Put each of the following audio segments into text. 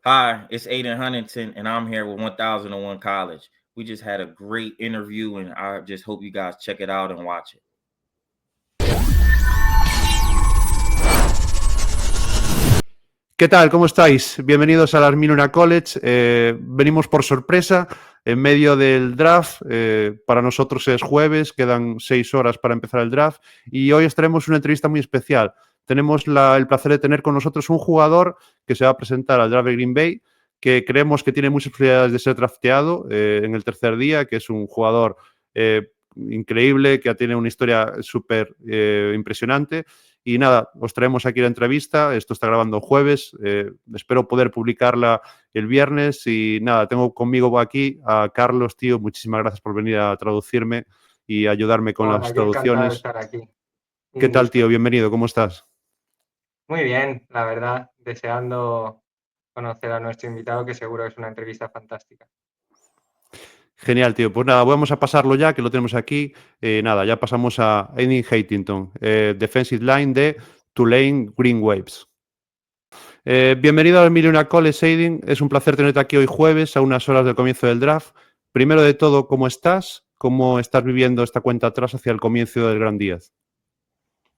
Hi, it's Adin Huntington, and I'm here with 1001 College. We just had a great interview, and I just hope you guys check it out and watch it. ¿Qué tal? ¿Cómo estáis? Bienvenidos a las 1001 College. Venimos por sorpresa en medio del draft. Para nosotros es jueves, quedan 6 horas para empezar el draft y hoy os traemos una entrevista muy especial. Tenemos el placer de tener con nosotros un jugador que se va a presentar al draft de Green Bay, que creemos que tiene muchas posibilidades de ser drafteado en el tercer día, que es un jugador increíble, que tiene una historia súper impresionante. Y nada, os traemos aquí la entrevista. Esto está grabando jueves. Espero poder publicarla el viernes. Y nada, tengo conmigo aquí a Carlos, tío. Muchísimas gracias por venir a traducirme y ayudarme con las Yo encantado de traducciones. estar aquí. ¿Qué tal, tío? Bienvenido. ¿Cómo estás? Muy bien, la verdad. Deseando conocer a nuestro invitado, que seguro es una entrevista fantástica. Genial, tío. Pues nada, vamos a pasarlo ya, que lo tenemos aquí. Nada, ya pasamos a Adin Huntington, defensive line de Tulane Green Waves. Bienvenido al Millionaire College, Adin. Es un placer tenerte aquí hoy jueves, a unas horas del comienzo del draft. Primero de todo, ¿cómo estás? ¿Cómo estás viviendo esta cuenta atrás hacia el comienzo del gran día?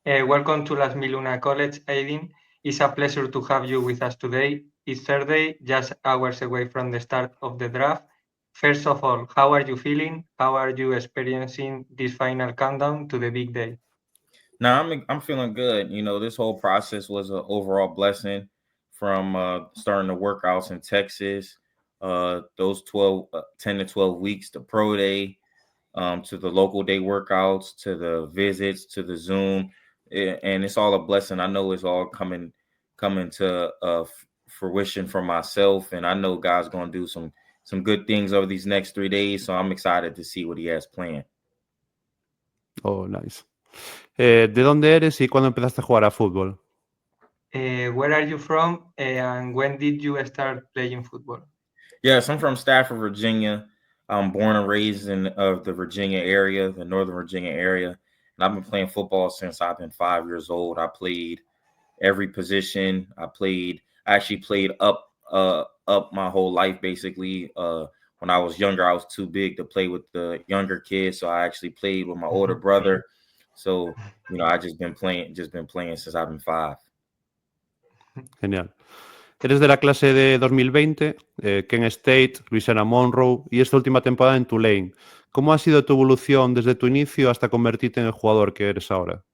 Welcome to Las Miluna College, Adin. It's a pleasure to have you with us today. It's Thursday, just hours away from the start of the draft. First of all, how are you feeling? How are you experiencing this final countdown to the big day? Now, I'm feeling good. You know, this whole process was an overall blessing from starting the workouts in Texas, those 10 to 12 weeks, the pro day, to the local day workouts, to the visits, to the Zoom. And it's all a blessing. I know it's all coming to fruition for myself, and I know God's going to do some good things over these next 3 days. So I'm excited to see what He has planned. Oh, nice. ¿De dónde eres y cuándo empezaste a jugar a fútbol? Where are you from and when did you start playing football? Yes, I'm from Stafford, Virginia. I'm born and raised in the Virginia area, the Northern Virginia area. And I've been playing football since I've been 5 years old. I played every position. I actually played up my whole life, basically. When I was younger, I was too big to play with the younger kids. So I actually played with my older brother. So, you know, I just been playing since I've been 5. Genial. Eres de la clase de 2020, Kent State, Louisiana Monroe y esta última temporada en Tulane. ¿Cómo ha sido tu evolución desde tu inicio hasta convertirte en el jugador que eres ahora?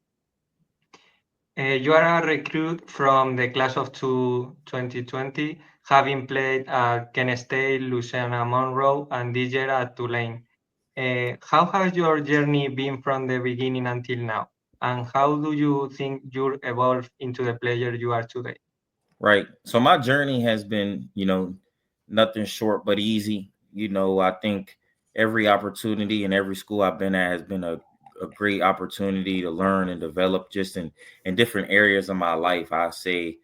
You are a recruit from the class of 2020, having played at Kent State, Louisiana Monroe, and this year at Tulane. How has your journey been from the beginning until now? And how do you think you evolved into the player you are today? Right. So my journey has been, you know, nothing short but easy. You know, I think every opportunity and every school I've been at has been a great opportunity to learn and develop just in different areas of my life. I say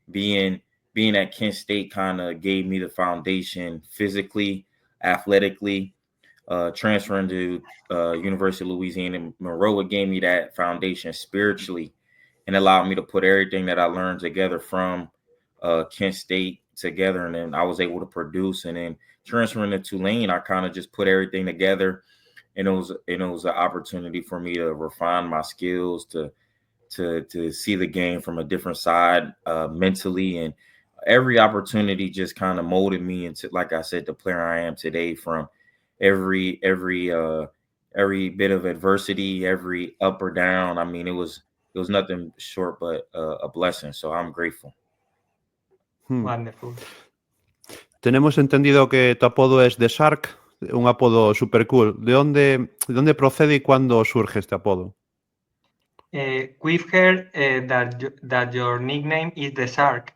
being at Kent State kind of gave me the foundation physically, athletically. Transferring to University of Louisiana Monroe gave me that foundation spiritually and allowed me to put everything that I learned together from Kent State together, and then I was able to produce. And then transferring to Tulane, I kind of just put everything together, and it was an opportunity for me to refine my skills, to see the game from a different side mentally, and every opportunity just kind of molded me into, like I said, the player I am today. From every bit of adversity, every up or down. I mean, it was nothing short but a blessing. So I'm grateful. Wonderful. Tenemos entendido que tu apodo es The Shark, un apodo super cool. ¿De dónde procede y cuándo surge este apodo? We've heard that your nickname is the Shark,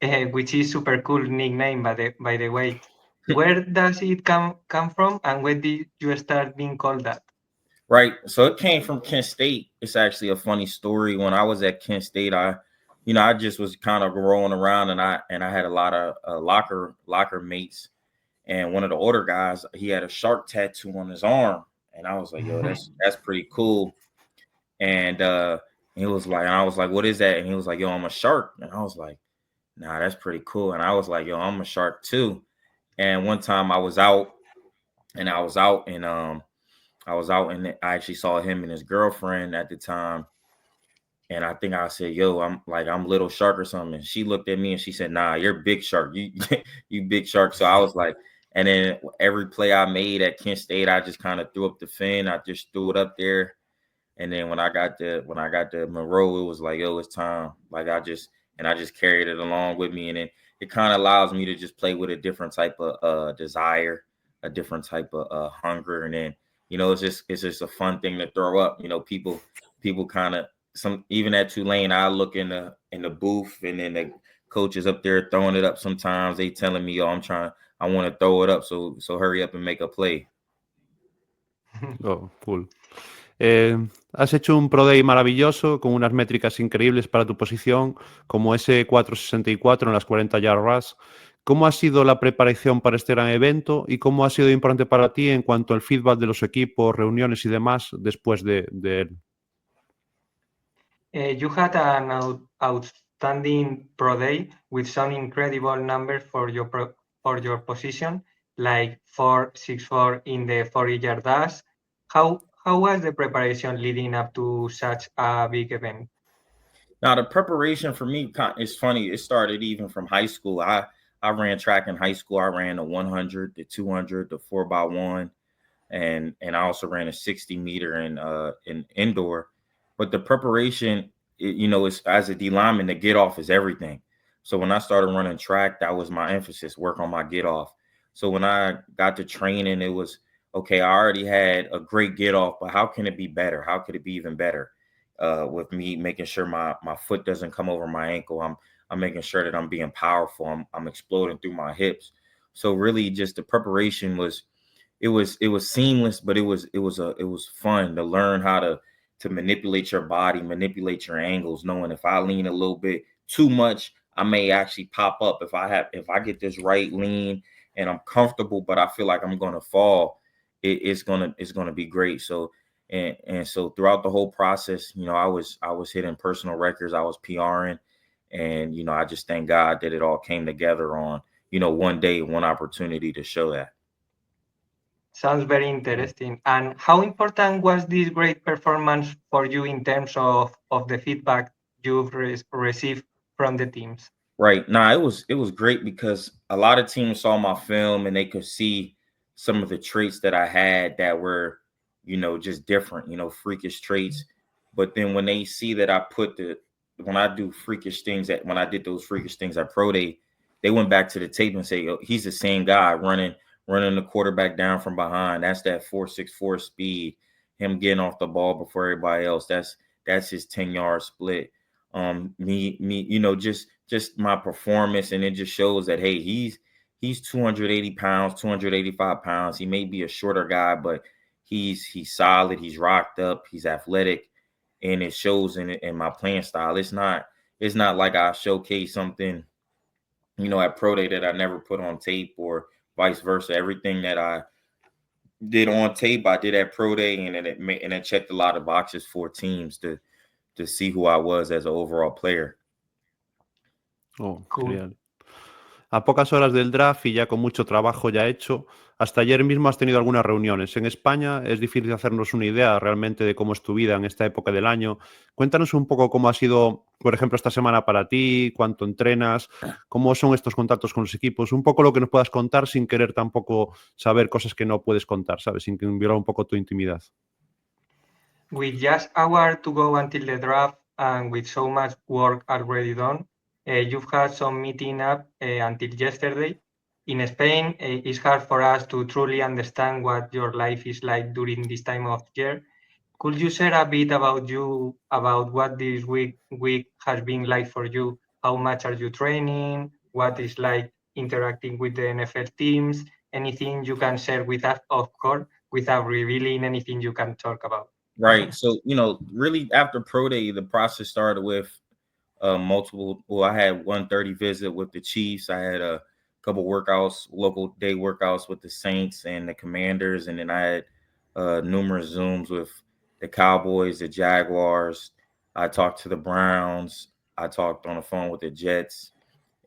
which is super cool nickname by the way. Where does it come from, and when did you start being called that? Right. So it came from Kent State. It's actually a funny story. When I was at Kent State, I just was kind of rolling around, and I had a lot of locker mates. And one of the older guys, he had a shark tattoo on his arm, and I was like, "Yo, that's pretty cool." And he was like, and I was like, "What is that?" And he was like, "Yo, I'm a shark." And I was like, nah, that's pretty cool. And I was like, yo, I'm a shark too. And one time I was out and I was out and I actually saw him and his girlfriend at the time. And I think I said, yo, I'm little shark or something. And she looked at me and she said, nah, you're big shark. You you big shark. So I was like, and then every play I made at Kent State, I just kind of threw up the fin. I just threw it up there. And then when I got to Monroe, it was like, yo, it's time. Like I just carried it along with me. And then it kind of allows me to just play with a different type of desire, a different type of hunger. And then, it's just a fun thing to throw up. People kind of some even at Tulane, I look in the booth and then the coaches up there throwing it up sometimes. They telling me, yo, I want to throw it up. So hurry up and make a play. Oh, cool. Has hecho un Pro Day maravilloso con unas métricas increíbles para tu posición, como ese 4.64 en las 40 yardas. ¿Cómo ha sido la preparación para este gran evento y cómo ha sido importante para ti en cuanto al feedback de los equipos, reuniones y demás después de él? You had an outstanding Pro Day with some incredible numbers for your position, like 4.64 in the 40-yard dash. How was the preparation leading up to such a big event? Now the preparation for me is funny. It started even from high school. I ran track in high school. I ran the 100, the 200, the 4x1, and I also ran a 60 meter in indoor. But the preparation, is as a D lineman, the get off is everything. So when I started running track, that was my emphasis, work on my get off. So when I got to training, it was okay. I already had a great get off, but how can it be better? How could it be even better? With me making sure my foot doesn't come over my ankle. I'm making sure that I'm being powerful. I'm exploding through my hips. So really, just the preparation was seamless, but it was fun to learn how to manipulate your body, manipulate your angles, knowing if I lean a little bit too much, I may actually pop up. If I get this right lean and I'm comfortable, but I feel like I'm gonna fall, it's gonna be great. So and so throughout the whole process, I was hitting personal records, I was PRing, and I just thank God that it all came together on one day, one opportunity to show that. Sounds very interesting. And how important was this great performance for you in terms of the feedback you've received from the teams? Right. Nah, it was great because a lot of teams saw my film and they could see some of the traits that I had that were, just different, freakish traits. But then when they see that when I do freakish things when I did those freakish things at Pro Day, they went back to the tape and say, oh, he's the same guy running the quarterback down from behind. That's that 4.64 speed, him getting off the ball before everybody else. That's his 10-yard split. Me, just my performance, and it just shows that hey, he's 280 pounds, 285 pounds. He may be a shorter guy, but he's solid, he's rocked up, he's athletic, and it shows in my playing style. It's not like I showcase something, at Pro Day that I never put on tape or vice versa. Everything that I did on tape, I did at Pro Day, and it checked a lot of boxes for teams to see who I was as an overall player. Oh, Cool. genial. A pocas horas del draft y ya con mucho trabajo ya hecho, hasta ayer mismo has tenido algunas reuniones. En España es difícil hacernos una idea realmente de cómo es tu vida en esta época del año. Cuéntanos un poco cómo ha sido, por ejemplo, esta semana para ti, cuánto entrenas, cómo son estos contactos con los equipos, un poco lo que nos puedas contar sin querer tampoco saber cosas que no puedes contar, ¿sabes? Sin violar un poco tu intimidad. With just an hour to go until the draft and with so much work already done, you've had some meeting up until yesterday. In Spain, it's hard for us to truly understand what your life is like during this time of year. Could you share a bit about what this week has been like for you? How much are you training? What is like interacting with the NFL teams? Anything you can share with us, of course, without revealing anything you can talk about. Right. So, really after Pro Day, the process started with I had 1:30 visit with the Chiefs. I had a couple workouts, local day workouts with the Saints and the Commanders. And then I had numerous Zooms with the Cowboys, the Jaguars. I talked to the Browns. I talked on the phone with the Jets.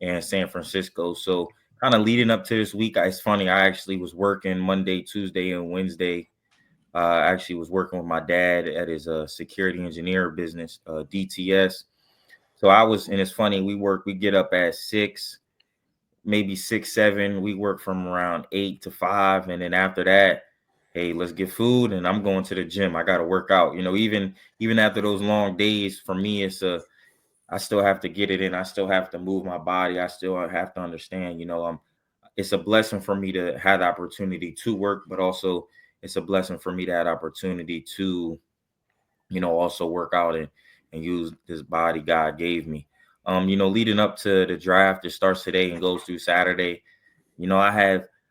and San Francisco. So kind of leading up to this week, it's funny. I actually was working Monday, Tuesday, and Wednesday. I actually was working with my dad at his security engineer business, DTS. So I was, and it's funny. We get up at 6, maybe 6, 7. We work from around 8 to 5, and then after that, hey, let's get food, and I'm going to the gym. I got to work out. Even after those long days, for me, I still have to get it in. I still have to move my body. I still have to understand. It's a blessing for me to have the opportunity to work, but also it's a blessing for me to have the opportunity to, also work out and use this body God gave me. Leading up to the draft, it starts today and goes through Saturday. I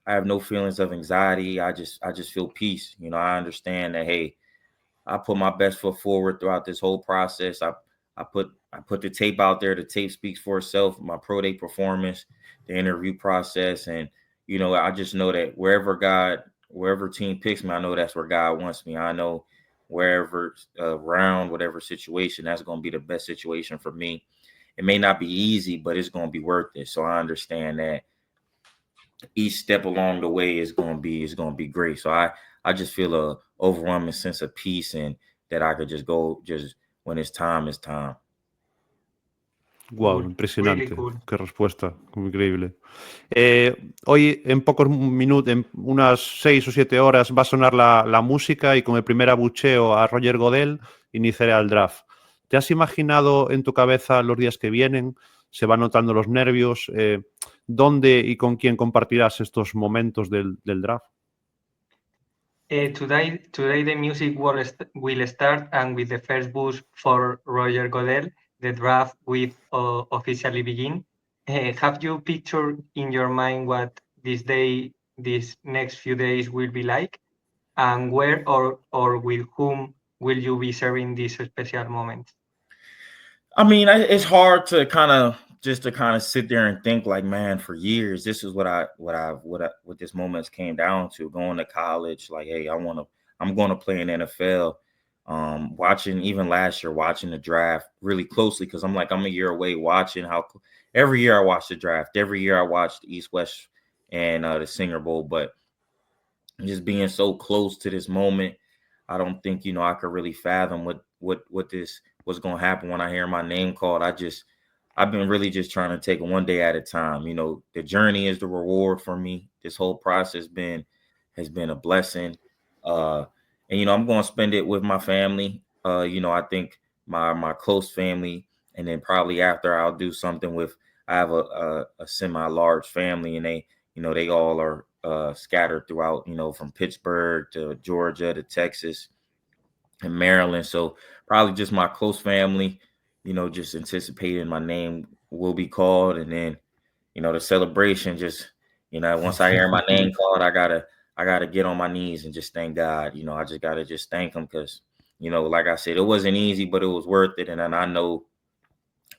have no feelings of anxiety. I just feel peace. I understand that, hey, I put my best foot forward throughout this whole process. I put the tape out there. The tape speaks for itself. My pro day performance, the interview process, and I just know that wherever team picks me, I know that's where God wants me. I know wherever round, whatever situation, that's going to be the best situation for me. It may not be easy, but it's going to be worth it. So I understand that each step along the way is going to be great. So I just feel a overwhelming sense of peace and that I could just go just when it's time, it's time. Wow, Cool, really impresionante. cool. Qué respuesta, increíble. Hoy, en pocos minutos, en unas 6 o 7 horas, va a sonar la música y con el primer abucheo a Roger Godel iniciará el draft. ¿Te has imaginado en tu cabeza los días que vienen? ¿Se van notando los nervios? ¿Dónde y con quién compartirás estos momentos del draft? Today the music will start, and with the first boost for Roger Godel, the draft will officially begin. Have you pictured in your mind what these next few days will be like, and where or with whom will you be sharing these special moments? I mean, it's hard to kind of sit there and think like, man, for years, this is what this moments came down to. Going to college, like, hey, I'm going to play in NFL. Watching even last year, watching the draft really closely because I'm a year away. Watching how every year I watch the draft. Every year I watch the East West and the Senior Bowl, but just being so close to this moment, I don't think I could really fathom what's going to happen when I hear my name called. I've been really just trying to take it one day at a time. The journey is the reward for me. This whole process has been a blessing, and I'm going to spend it with my family. I think my close family, and then probably after I'll do something with. I have a semi-large family, and they all are scattered throughout, from Pittsburgh to Georgia to Texas and Maryland. So probably just my close family, just anticipating my name will be called. And then, the celebration just, once I hear my name called, I gotta get on my knees and just thank God. I just gotta just thank him because, like I said, it wasn't easy, but it was worth it. And then I know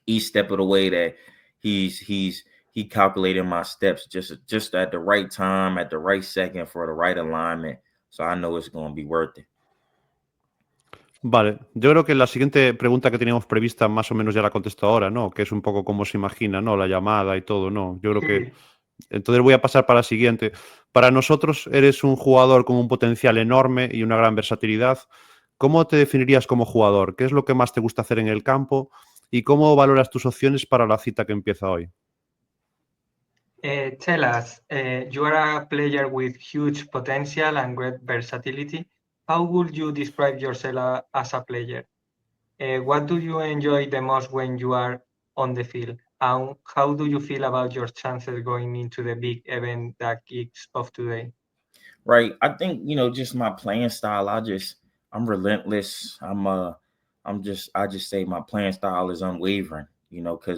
each step of the way that he calculated my steps just at the right time, at the right second for the right alignment. So I know it's going to be worth it. Vale, yo creo que la siguiente pregunta que teníamos prevista más o menos ya la contesto ahora, ¿no? Que es un poco cómo se imagina, ¿no? La llamada y todo, ¿no? Yo creo que... Entonces voy a pasar para la siguiente. Para nosotros eres un jugador con un potencial enorme y una gran versatilidad. ¿Cómo te definirías como jugador? ¿Qué es lo que más te gusta hacer en el campo? ¿Y cómo valoras tus opciones para la cita que empieza hoy? Tell us, you are a player with huge potential and great versatility. How would you describe yourself as a player? What do you enjoy the most when you are on the field? And how do you feel about your chances going into the big event that kicks off today? Right. I think, just my playing style, I'm relentless. I just say my playing style is unwavering,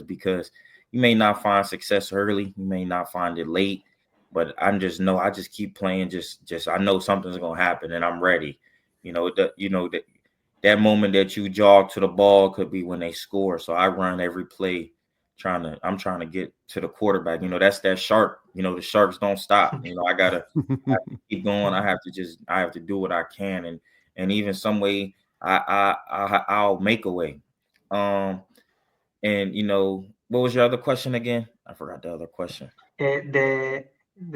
because you may not find success early, you may not find it late, but I just keep playing. Just I know something's gonna happen, and I'm ready. That moment that you jog to the ball could be when they score. So I run every play, I'm trying to get to the quarterback. That's that shark. The sharks don't stop. I gotta keep going. I have to do what I can, and even some way I'll make a way. And What was your other question again? I forgot the other question. The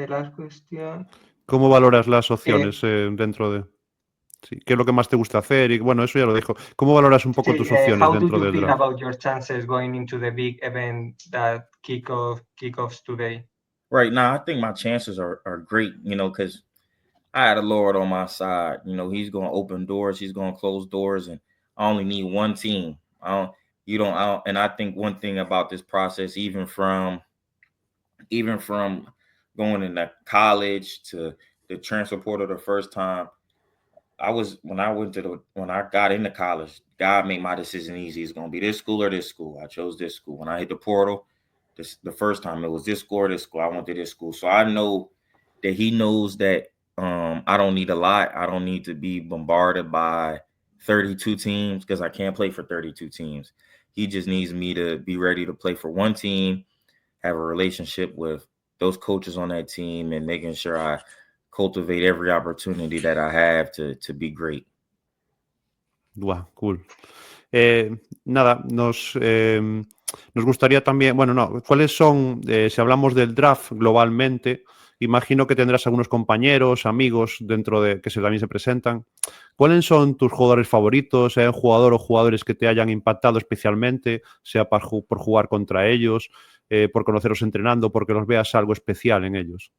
last question. ¿Cómo valoras las opciones dentro de...? Sí, ¿qué es lo que más te gusta hacer? Y bueno, eso ya lo dijo. ¿Cómo valoras un poco tus opciones how do dentro you del feel draft? about your chances going into the big event that kickoffs today? Right now, I think my chances are great, you know, because I had a Lord on my side. You know, he's going to open doors, he's going to close doors, and I only need one team. And I think one thing about this process, even from going into college to the transfer portal the first time, when I got into college, God made my decision easy. It's gonna be this school or this school. I chose this school. When I hit the portal, the first time it was this school or this school. I went to this school. So I know that he knows that I don't need a lot. I don't need to be bombarded by 32 teams because I can't play for 32 teams. He just needs me to be ready to play for one team, have a relationship with those coaches on that team, and making sure I cultivate every opportunity that I have to be great. Wow, cool. Nada, nos gustaría también, bueno, no, ¿cuáles son, si hablamos del draft globalmente, imagino que tendrás algunos compañeros, amigos dentro de que también se presentan. ¿Cuáles son tus jugadores favoritos? ¿Sea un jugador o jugadores que te hayan impactado especialmente, sea por jugar contra ellos, por conocerlos entrenando, porque los veas algo especial en ellos?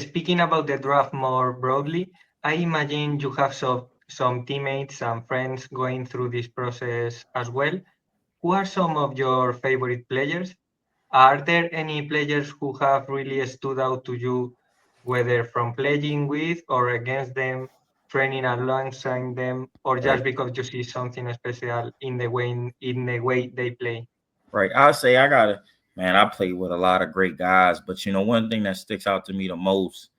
Speaking about the draft more broadly, I imagine you have some teammates and friends going through this process as well. Who are some of your favorite players? Are there any players who have really stood out to you, whether from playing with or against them, training alongside them, or just Right. because you see something special in the way they play? Right. I'll say I play with a lot of great guys, but you know, one thing that sticks out to me the most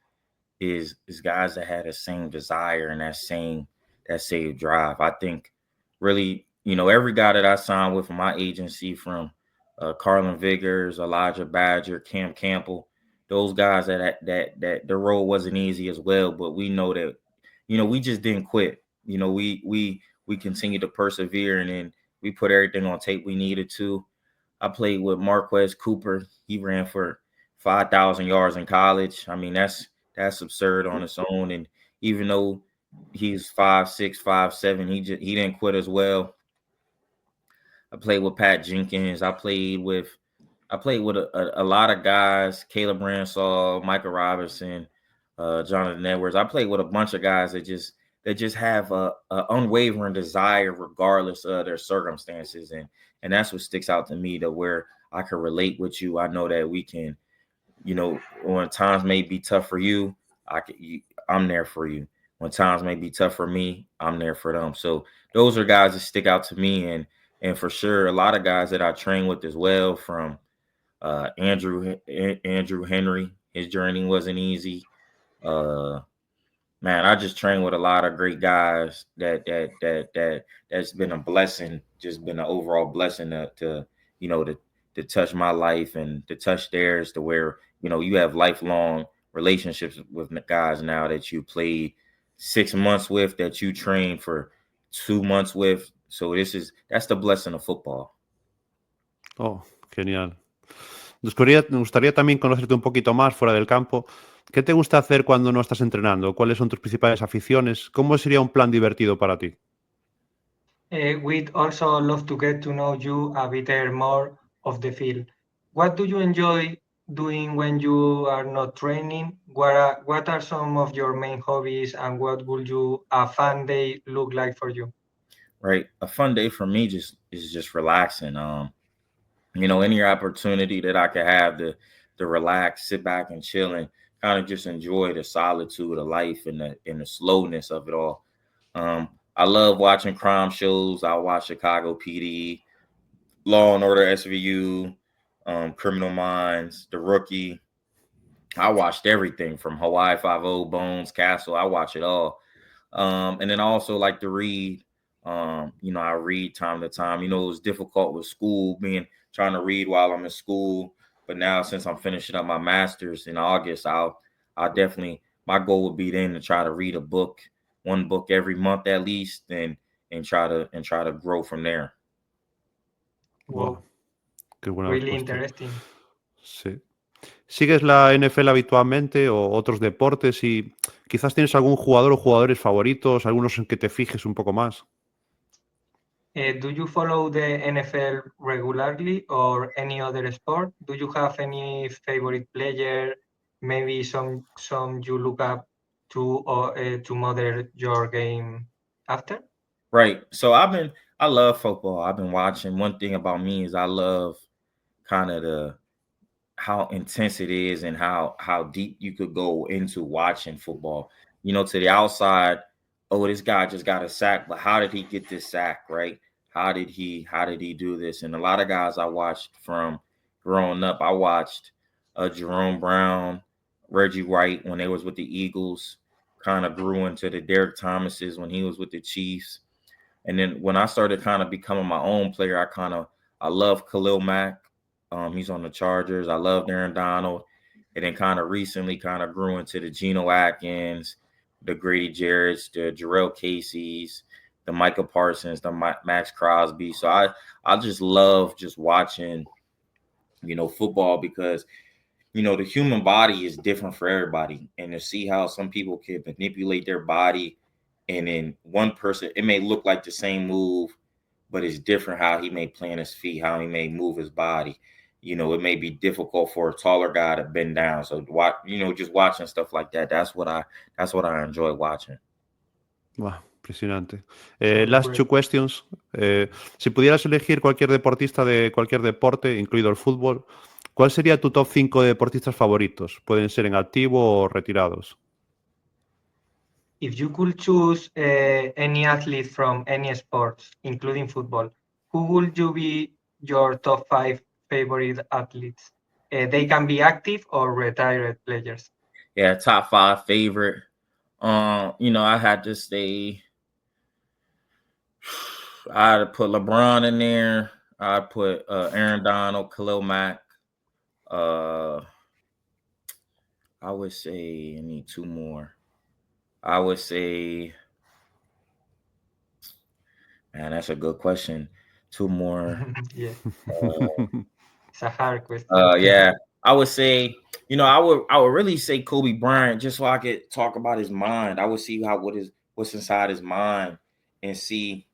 is guys that had the same desire and that same drive. I think really, you know, every guy that I signed with from my agency, from Carlin Vigors, Elijah Badger, Cam Campbell, those guys that the road wasn't easy as well, but we know that, you know, we just didn't quit. You know, we continued to persevere, and then we put everything on tape we needed to. I played with Marquez Cooper. He ran for 5,000 yards in college. I mean, that's absurd on its own. And even though he's 5'6", 5'7", he didn't quit as well. I played with Pat Jenkins. I played with a lot of guys: Caleb Ransaw, Michael Robinson, Jonathan Edwards. I played with a bunch of guys that just have a unwavering desire regardless of their circumstances, and that's what sticks out to me, to where I can relate with you. I know that we can, you know, when times may be tough for you, I'm there for you. When times may be tough for me, I'm there for them. So those are guys that stick out to me, and for sure a lot of guys that I train with as well, from Andrew Henry. His journey wasn't easy. Man, I just trained with a lot of great guys that's been a blessing, just been an overall blessing to you know to touch my life and to touch theirs, to where, you know, you have lifelong relationships with guys now that you played 6 months with, that you trained for 2 months with. So that's the blessing of football. Oh, genial. Nos gustaría también conocerte un poquito más fuera del campo. ¿Qué te gusta hacer cuando no estás entrenando? ¿Cuáles son tus principales aficiones? ¿Cómo sería un plan divertido para ti? We'd also love to get to know you a bit more of the field. What do you enjoy doing when you are not training? What are some of your main hobbies, and what would a fun day look like for you? Right, a fun day for me is just relaxing. You know, any opportunity that I could have to relax, sit back and chill, and kind of just enjoy the solitude of life and the slowness of it all. I love watching crime shows. I watch Chicago PD, Law and Order SVU, Criminal Minds, The Rookie. I watched everything from Hawaii Five-O, Bones, Castle. I watch it all. And then I also like to read. You know, I read time to time. You know, it was difficult with school, trying to read while I'm in school. But now, since I'm finishing up my master's in August, I'll definitely, my goal would be then to try to read one book every month at least, and try to grow from there. Wow. Qué buena Really respuesta. interesting. Sí. ¿Sigues la NFL habitualmente o otros deportes? Y quizás tienes algún jugador o jugadores favoritos, algunos en que te fijes un poco más. Do you follow the NFL regularly or any other sport? Do you have any favorite player? Maybe some you look up to or to model your game after? Right. So I love football. I've been watching. One thing about me is I love kind of the how intense it is and how deep you could go into watching football. You know, to the outside, oh, this guy just got a sack, but how did he get this sack, right? How did he do this? And a lot of guys I watched from growing up, I watched Jerome Brown, Reggie White when they was with the Eagles, kind of grew into the Derek Thomases when he was with the Chiefs. And then when I started kind of becoming my own player, I love Khalil Mack. He's on the Chargers. I love Aaron Donald. And then kind of recently kind of grew into the Geno Atkins, the Grady Jarrett's, the Jarrell Casey's, the Micah Parsons, the Max Crosby. So I just love just watching, football because, the human body is different for everybody. And to see how some people can manipulate their body, and then one person, it may look like the same move, but it's different how he may plant his feet, how he may move his body. It may be difficult for a taller guy to bend down. So just watching stuff like that, that's what I enjoy watching. Wow, impresionante. Sounds Last great. two questions. Si pudieras elegir cualquier deportista de cualquier deporte, incluido el fútbol, ¿cuál sería tu top 5 de deportistas favoritos? Pueden ser en activo o retirados. If you could choose any athlete from any sports, including football, who would you be your top 5 favorite athletes? They can be active or retired players. Yeah, top 5 favorite. I had to say I'd put LeBron in there. I'd put Aaron Donald, Khalil Mack. I would say I need 2 more. I would say, man, that's a good question. 2 more. Yeah, it's a hard question. Yeah, I would say, I would really say Kobe Bryant just so I could talk about his mind. I would see what's inside his mind and see,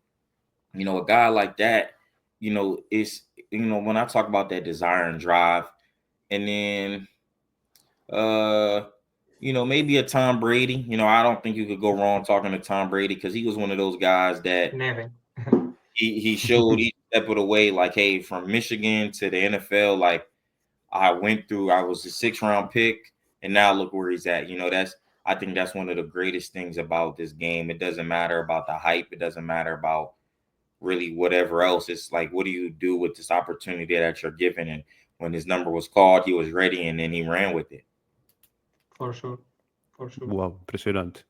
a guy like that, is when I talk about that desire and drive, and then maybe a Tom Brady. I don't think you could go wrong talking to Tom Brady because he was one of those guys that Never. he showed each step of the way, like, hey, from Michigan to the NFL, like I was a 6th-round pick, and now look where he's at. I think that's one of the greatest things about this game. It doesn't matter about the hype. It doesn't matter about really whatever else. It's like, what do you do with this opportunity that you're given? And when his number was called, he was ready, and then he ran with it. For sure. For sure. Wow, impresionante.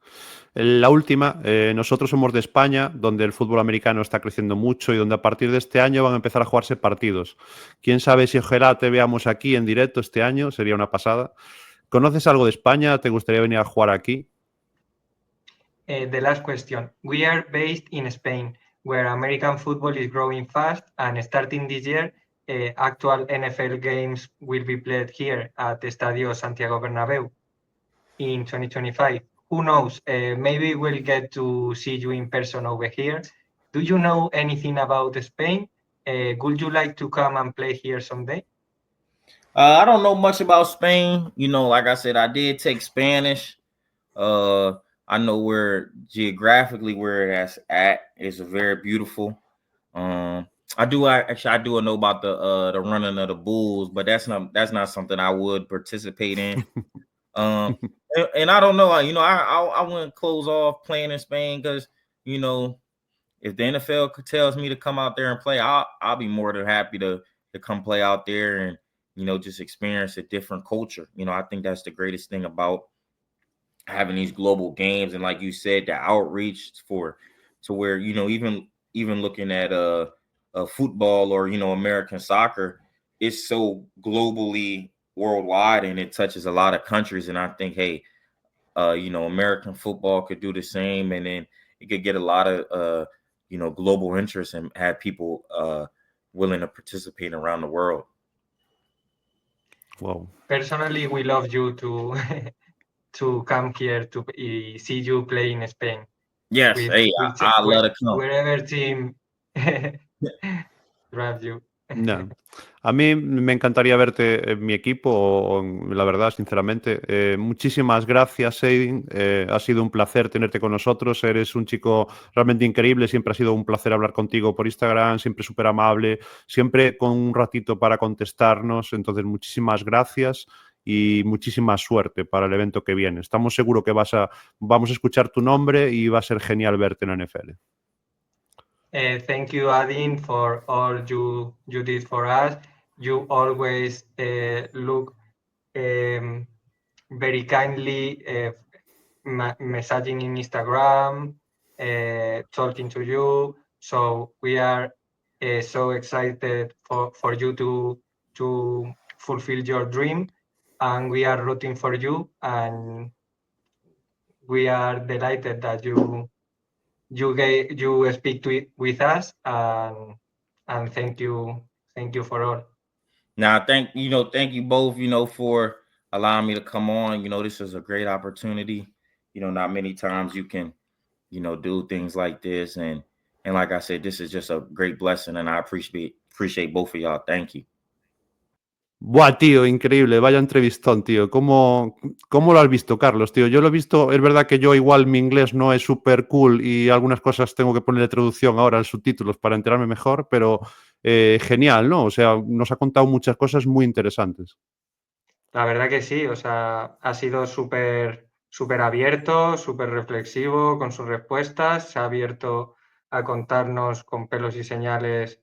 La última, nosotros somos de España, donde el fútbol americano está creciendo mucho y donde a partir de este año van a empezar a jugarse partidos. ¿Quién sabe si ojalá te veamos aquí en directo este año? Sería una pasada. ¿Conoces algo de España? ¿Te gustaría venir a jugar aquí? The last question. We are based in Spain, where American football is growing fast, and starting this year, actual NFL games will be played here at the Estadio Santiago Bernabéu in 2025. Who knows? Maybe we'll get to see you in person over here. Do you know anything about Spain? Would you like to come and play here someday? I don't know much about Spain. Like I said, I did take Spanish. I know where geographically where that's at is very beautiful. I do know about the running of the bulls, but that's not something I would participate in. And I don't know, I wouldn't close off playing in Spain because if the NFL tells me to come out there and play, I'll be more than happy to come play out there and just experience a different culture. I think that's the greatest thing about having these global games, and like you said, the outreach to where even looking at football or American soccer, it's so globally worldwide and it touches a lot of countries. And I think, hey, American football could do the same, and then it could get a lot of global interest and have people willing to participate around the world. Wow. Personally, we love you to to come here to see you play in Spain Yes, with hey, I love to come. wherever team drives you. No. A mí me encantaría verte en mi equipo, la verdad, sinceramente. Muchísimas gracias, Adin. Ha sido un placer tenerte con nosotros. Eres un chico realmente increíble. Siempre ha sido un placer hablar contigo por Instagram, siempre súper amable, siempre con un ratito para contestarnos. Entonces, muchísimas gracias y muchísima suerte para el evento que viene. Estamos seguros que vamos a escuchar tu nombre y va a ser genial verte en la NFL. Thank you, Adin, for all you did for us. You always look very kindly messaging in Instagram, talking to you. So we are so excited for you to fulfill your dream, and we are rooting for you, and we are delighted that you speak with us, and thank you for all. Now, thank you both, for allowing me to come on. This is a great opportunity. Not many times you can, do things like this, and like I said, this is just a great blessing, and I appreciate both of y'all. Thank you. Buah, tío, increíble, vaya entrevistón, tío. ¿Cómo lo has visto, Carlos, tío? Yo lo he visto, es verdad que yo igual mi inglés no es súper cool y algunas cosas tengo que ponerle traducción ahora en subtítulos para enterarme mejor, pero genial, ¿no? O sea, nos ha contado muchas cosas muy interesantes. La verdad que sí, o sea, ha sido súper abierto, súper reflexivo con sus respuestas, se ha abierto a contarnos con pelos y señales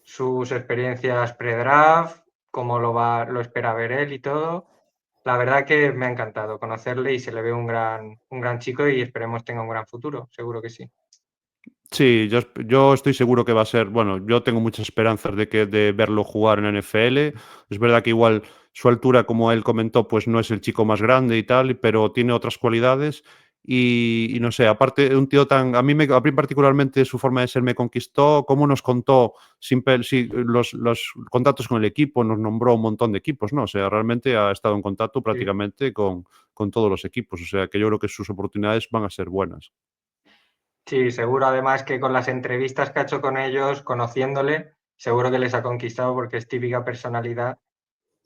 sus experiencias pre-draft, cómo lo espera ver él y todo. La verdad que me ha encantado conocerle y se le ve un gran chico y esperemos tenga un gran futuro, seguro que sí. Sí, yo estoy seguro que va a ser, bueno, yo tengo muchas esperanzas de verlo jugar en NFL. Es verdad que igual su altura, como él comentó, pues no es el chico más grande y tal, pero tiene otras cualidades. Y no sé, aparte de un tío tan, a mí particularmente su forma de ser me conquistó, cómo nos contó los contactos con el equipo, nos nombró un montón de equipos, ¿no? O sea, realmente ha estado en contacto prácticamente con todos los equipos, o sea, que yo creo que sus oportunidades van a ser buenas. Sí, seguro además que con las entrevistas que ha hecho con ellos, conociéndole, seguro que les ha conquistado porque es típica personalidad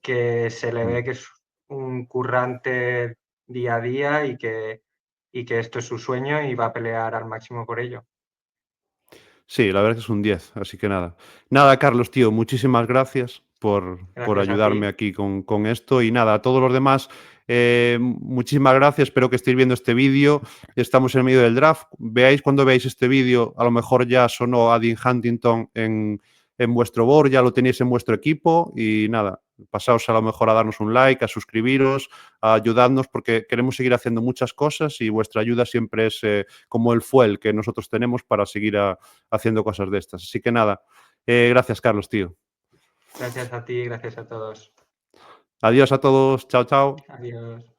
que se le ve que es un currante día a día y que esto es su sueño y va a pelear al máximo por ello. Sí, la verdad es que es un 10, así que nada. Nada, Carlos, tío, muchísimas gracias por Gracias a ayudarme ti. aquí con esto. Y nada, a todos los demás, muchísimas gracias. Espero que estéis viendo este vídeo. Estamos en medio del draft. Cuando veáis este vídeo, a lo mejor ya sonó Adin Huntington en vuestro board, ya lo tenéis en vuestro equipo. Y nada, pasaos a lo mejor a darnos un like, a suscribiros, a ayudarnos, porque queremos seguir haciendo muchas cosas y vuestra ayuda siempre es como el fuel que nosotros tenemos para seguir haciendo cosas de estas. Así que nada, gracias, Carlos, tío. Gracias a ti, gracias a todos. Adiós a todos, chao, chao. Adiós.